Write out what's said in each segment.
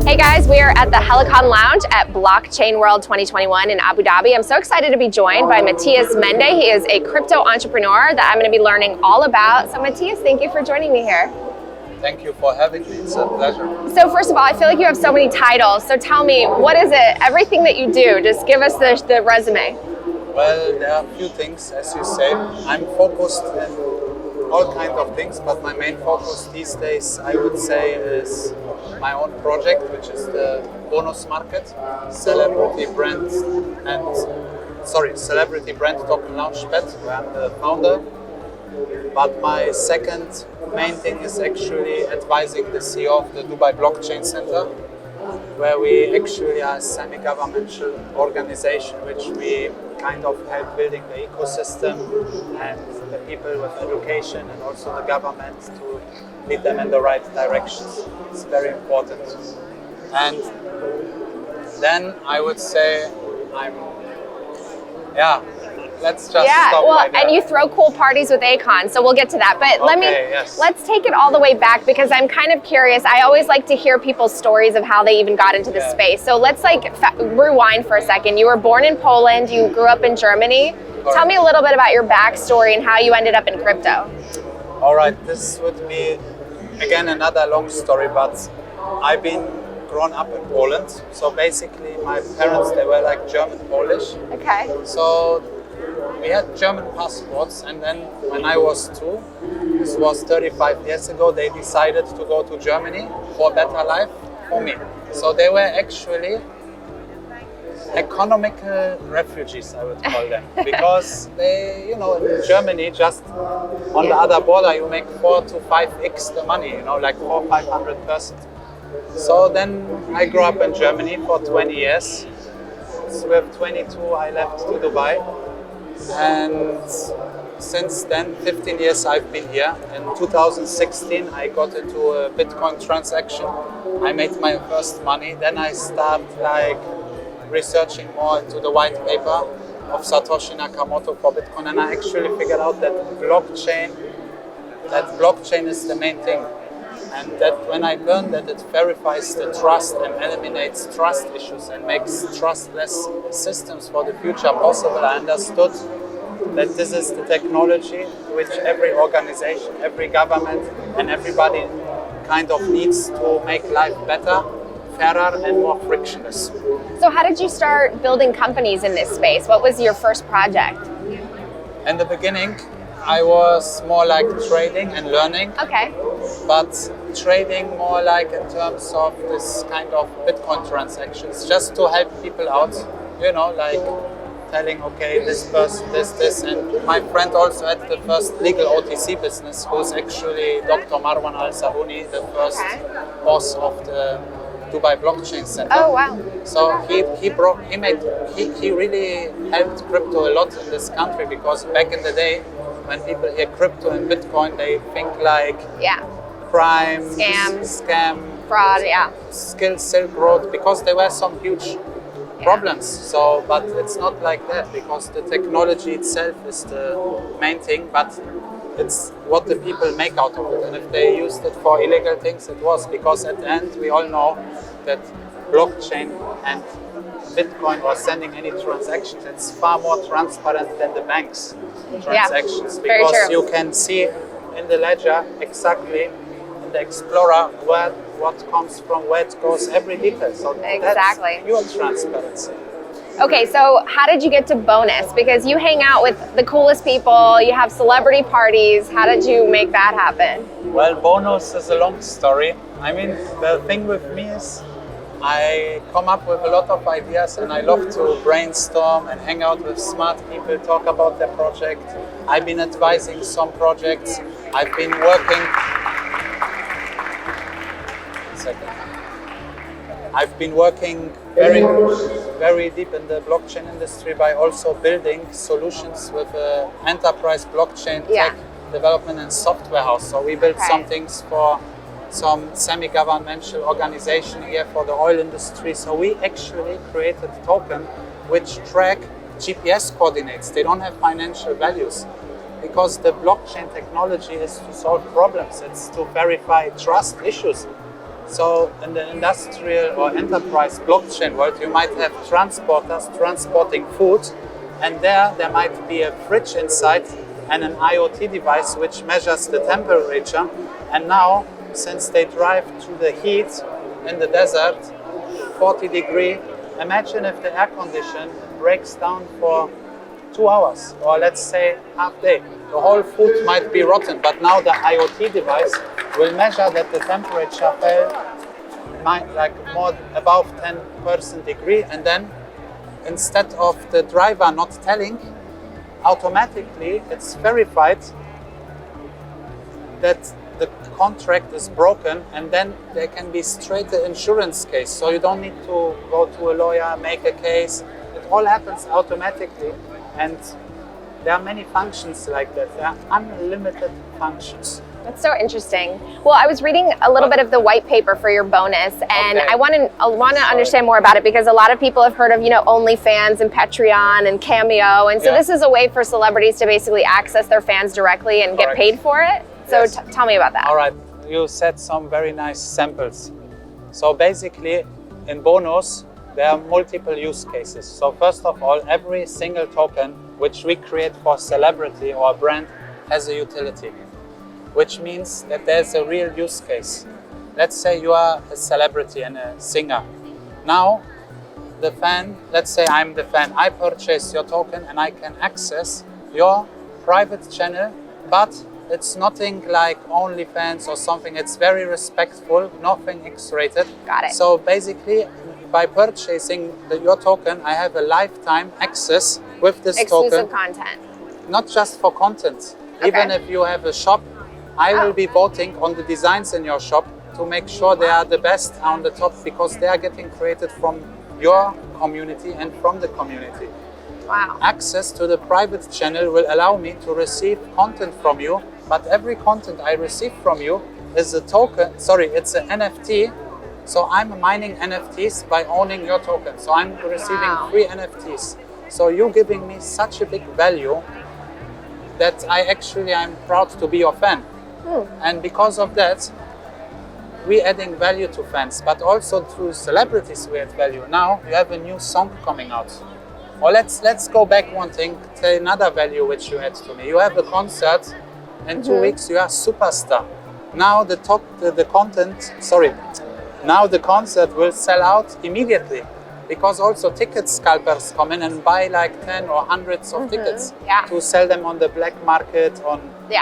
Hey guys, we are at the Helicon Lounge at Blockchain World 2021 in Abu Dhabi. I'm so excited to be joined by Matthias Mende. He is a crypto entrepreneur that I'm going to be learning all about. So Matthias, thank you for joining me here. Thank you for having me. It's a pleasure. So first of all, I feel like you have so many titles. So tell me, what is it? Everything that you do, just give us the resume. Well, there are a few things, as you say. I'm focused in all kinds of things, but my main focus these days, I would say, is my own project, which is the Bonuz.Market, celebrity brand token Launchpad, where I'm the founder. But my second main thing is actually advising the CEO of the Dubai Blockchain Center, where we actually are a semi-governmental organization which we kind of help building the ecosystem and the people with education and also the government to lead them in the right directions. It's very important. And then I would say let's just stop right there. And you throw cool parties with Akon, so we'll get to that. But let's take it all the way back because I'm kind of curious. I always like to hear people's stories of how they even got into the space. So let's rewind for a second. You were born in Poland, you grew up in Germany. Correct. Tell me a little bit about your backstory and how you ended up in crypto. All right, this would be, again, another long story, but I've been grown up in Poland. So basically my parents, they were like German-Polish. Okay. So we had German passports, and then when I was 2, this was 35 years ago, they decided to go to Germany for a better life for me. So they were actually economical refugees, I would call them, because they, in Germany, just on the other border, you make 4 to 5x the money, like 400-500%. So then I grew up in Germany for 20 years. So with 22, I left to Dubai. And since then, 15 years I've been here. In 2016, I got into a Bitcoin transaction. I made my first money. Then I started researching more into the white paper of Satoshi Nakamoto for Bitcoin. And I actually figured out that blockchain is the main thing. And that when I learned that it verifies the trust and eliminates trust issues and makes trustless systems for the future possible, I understood that this is the technology which every organization, every government, and everybody kind of needs to make life better, fairer, and more frictionless. So how did you start building companies in this space? What was your first project? In the beginning, I was more like trading and learning. Okay. But trading more like in terms of this kind of Bitcoin transactions, just to help people out, like telling, okay, this person, this. And my friend also had the first legal OTC business, who's actually Dr. Marwan Al-Sahouni, the first boss of the Dubai Blockchain Center. Oh, wow. So he really helped crypto a lot in this country, because back in the day, when people hear crypto and Bitcoin, they think like crime, scam, fraud, Silk Road, because there were some huge problems. So, but it's not like that, because the technology itself is the main thing, but it's what the people make out of it. And if they used it for illegal things, it was, because at the end we all know that blockchain and Bitcoin or sending any transactions, it's far more transparent than the bank's transactions, because you can see in the ledger exactly in the Explorer what comes from where it goes, every detail. So that's pure transparency. Okay, so how did you get to Bonuz? Because you hang out with the coolest people, you have celebrity parties. How did you make that happen? Well, Bonuz is a long story. I mean, the thing with me is I come up with a lot of ideas, and I love to brainstorm and hang out with smart people, talk about their project. I've been advising some projects. I've been working very, very deep in the blockchain industry by also building solutions with enterprise blockchain tech development and software house. So we built some things for some semi-governmental organization here for the oil industry. So we actually created a token which track GPS coordinates. They don't have financial values, because the blockchain technology is to solve problems. It's to verify trust issues. So in the industrial or enterprise blockchain world, you might have transporters transporting food, and there might be a fridge inside and an IoT device which measures the temperature. And now, since they drive through the heat in the desert, 40 degree, imagine if the air condition breaks down for 2 hours, or let's say half day. The whole food might be rotten, but now the IoT device will measure that the temperature fell like more above 10% degree, and then instead of the driver not telling, automatically it's verified that the contract is broken, and then there can be straight the insurance case. So you don't need to go to a lawyer, make a case. It all happens automatically, and there are many functions like that. There are unlimited functions. That's so interesting. Well, I was reading a little bit of the white paper for your bonus, and I want to understand more about it, because a lot of people have heard of, OnlyFans and Patreon and Cameo, and so this is a way for celebrities to basically access their fans directly and get paid for it. So tell me about that. All right, you said some very nice samples. So basically, in Bonuz, there are multiple use cases. So first of all, every single token which we create for a celebrity or a brand has a utility, which means that there's a real use case. Let's say you are a celebrity and a singer. Now, the fan, let's say I'm the fan, I purchase your token and I can access your private channel, but it's nothing like OnlyFans or something. It's very respectful, nothing X-rated. Got it. So basically, by purchasing your token, I have a lifetime access with this Exclusive token. content. Not just for content. Even if you have a shop, I will be voting on the designs in your shop to make sure they are the best on the top, because they are getting created from your community and from the community. Wow. Access to the private channel will allow me to receive content from you, but every content I receive from you is a token, it's an NFT. So I'm mining NFTs by owning your token. So I'm receiving free NFTs. So you're giving me such a big value that I'm proud to be your fan. And because of that, we're adding value to fans, but also through celebrities we add value. Now you have a new song coming out. Or let's go back one thing, tell another value which you add to me. You have a concert, in 2 weeks you are superstar. Now the concert will sell out immediately, because also ticket scalpers come in and buy like 10 or hundreds of tickets to sell them on the black market, on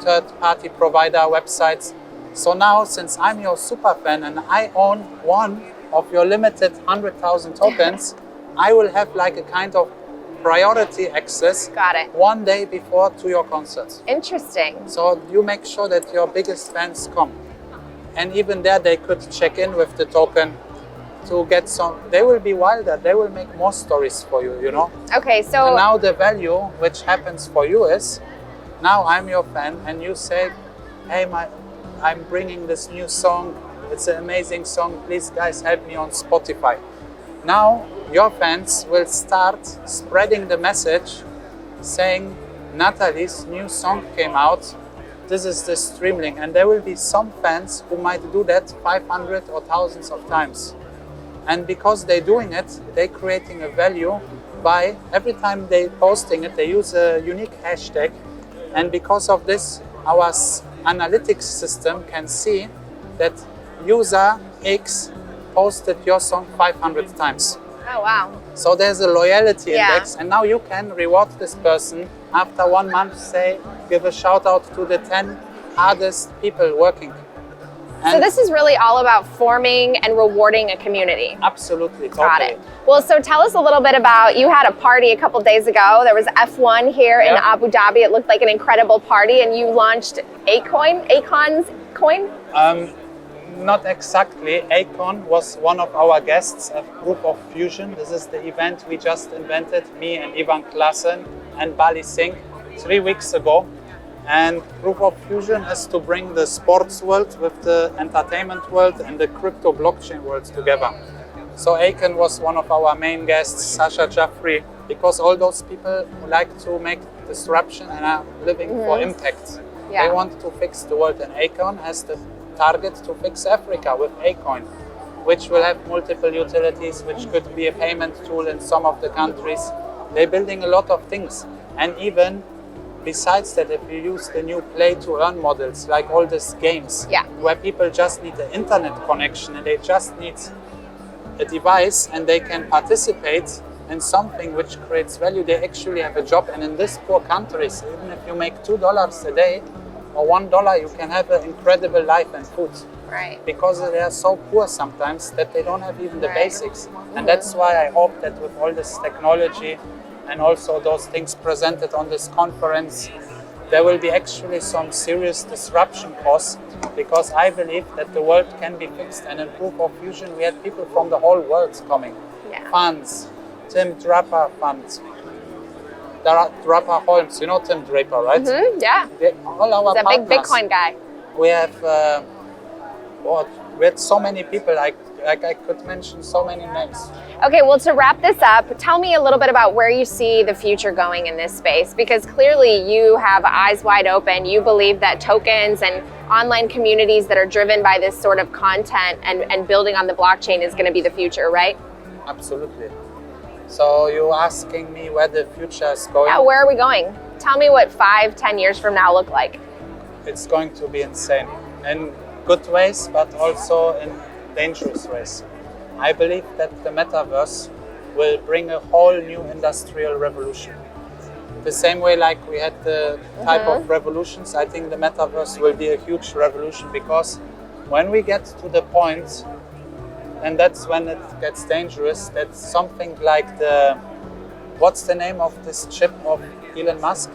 third-party provider websites. So now, since I'm your super fan and I own one of your limited 100,000 tokens, I will have like a kind of priority access. Got it. 1 day before to your concert. Interesting. So you make sure that your biggest fans come. And even there, they could check in with the token to get some. They will be wilder. They will make more stories for you, Okay, so and now the value which happens for you is, now I'm your fan and you say, hey, I'm bringing this new song. It's an amazing song. Please, guys, help me on Spotify. Now your fans will start spreading the message saying, Natalie's new song came out. This is the stream link. And there will be some fans who might do that 500 or thousands of times. And because they're doing it, they're creating a value by every time they're posting it, they use a unique hashtag. And because of this, our analytics system can see that user X posted your song 500 times. Oh, wow. So there's a loyalty index, and now you can reward this person after 1 month, give a shout out to the 10 hardest people working. So this is really all about forming and rewarding a community. Absolutely, totally. Got it. Well, so tell us a little bit about, you had a party a couple days ago. There was F1 here in Abu Dhabi. It looked like an incredible party, and you launched Acon's coin? Not exactly. Acon was one of our guests at Group of Fusion. This is the event we just invented, me and Ivan Klassen and Bali Singh 3 weeks ago. And Group of Fusion is to bring the sports world with the entertainment world and the crypto blockchain world together. So Acon was one of our main guests, Sasha Jaffrey, because all those people who like to make disruption and are living for impact. They want to fix the world, and Acon has the target to fix Africa with Acoin, which will have multiple utilities, which could be a payment tool in some of the countries. They're building a lot of things. And even besides that, if you use the new play-to-earn models, like all these games, where people just need an internet connection and they just need a device and they can participate in something which creates value, they actually have a job. And in these poor countries, even if you make $2 a day or $1, you can have an incredible life and food. Right. Because they are so poor sometimes that they don't have even the basics. And that's why I hope that with all this technology and also those things presented on this conference, there will be actually some serious disruption caused, because I believe that the world can be fixed. And in Proof of Fusion, we had people from the whole world coming. Funds, Tim Draper funds, Draper Holmes, you know Tim Draper, right? Yeah. All our He's a partners. big Bitcoin guy. We have we had so many people, like I could mention so many names. Okay, well, to wrap this up, tell me a little bit about where you see the future going in this space, because clearly you have eyes wide open. You believe that tokens and online communities that are driven by this sort of content and building on the blockchain is going to be the future, right? Absolutely. So you're asking me where the future is going? Yeah, where are we going? Tell me what 5-10 years from now look like. It's going to be insane in good ways, but also in dangerous ways. I believe that the metaverse will bring a whole new industrial revolution. The same way like we had the type of revolutions, I think the metaverse will be a huge revolution, because when we get to the point, and that's when it gets dangerous, that something like what's the name of this chip of Elon Musk?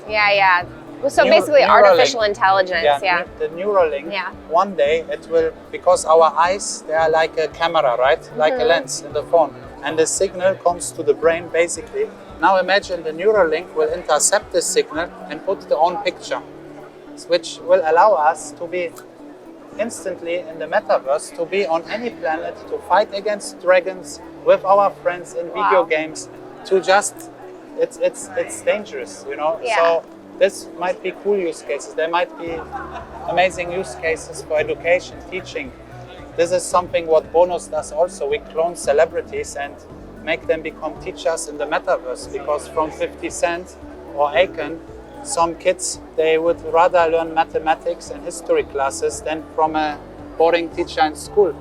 Yeah. So basically artificial intelligence, the Neuralink, one day it will, because our eyes, they are like a camera, right? Like a lens in the phone. And the signal comes to the brain, basically. Now imagine the Neuralink will intercept the signal and put their own picture, which will allow us to be instantly in the metaverse, to be on any planet, to fight against dragons with our friends in video games, to just, it's dangerous, you know? So this might be cool use cases. There might be amazing use cases for education, teaching. This is something what Bonuz does also. We clone celebrities and make them become teachers in the metaverse, because from 50 Cent or Akon, some kids, they would rather learn mathematics and history classes than from a boring teacher in school.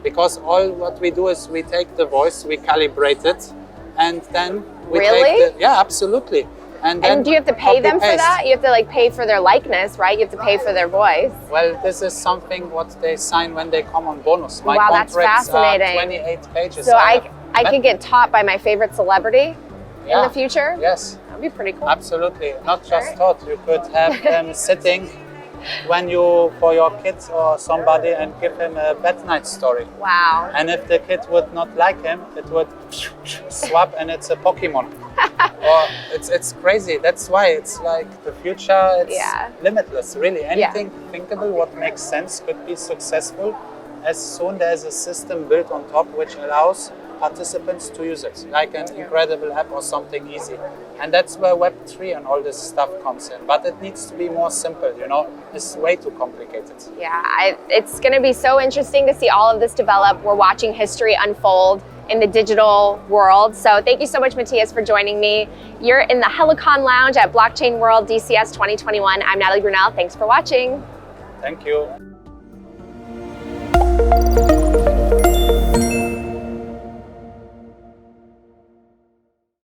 Because all what we do is we take the voice, we calibrate it, and then we take the, absolutely. And do you have to pay them for that? You have to like pay for their likeness, right? You have to pay for their voice. Well, this is something what they sign when they come on Bonuz. My wow, that's fascinating. Are 28 pages. So I could get taught by my favorite celebrity in the future? Yes. That'd be pretty cool. Absolutely. Not just taught. You could have them sitting when you, for your kids or somebody, and give him a bad night story. Wow. And if the kid would not like him, it would swap and it's a Pokemon. Or it's crazy. That's why it's like the future, it's limitless, really. Anything thinkable, what makes sense, could be successful as soon there's a system built on top which allows participants to use it, like an incredible app or something easy. And that's where Web3 and all this stuff comes in. But it needs to be more simple, you know? It's way too complicated. Yeah, it's going to be so interesting to see all of this develop. We're watching history unfold in the digital world. So thank you so much, Matthias, for joining me. You're in the Helicon Lounge at Blockchain World DCS 2021. I'm Natalie Brunell. Thanks for watching. Thank you.